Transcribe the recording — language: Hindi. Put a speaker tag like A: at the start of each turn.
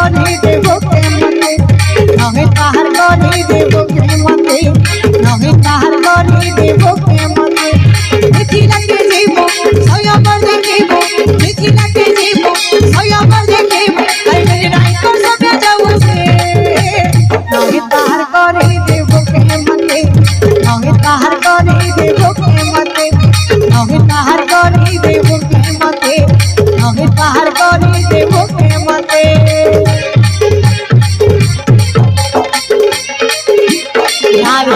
A: करी देव के मते नहीं ताहार करी देव के मते नहीं ताहार करी देव के मते देखिला के जीव सयबर देखिबो देखिला के जीव सयबर देखिबो आई मेरी राई को सब जाऊ से नहीं ताहार करी देव के मते नहीं ताहार करी देव के मते नहीं ताहार करी देव के मते नहीं ताहार करी देव के मते यार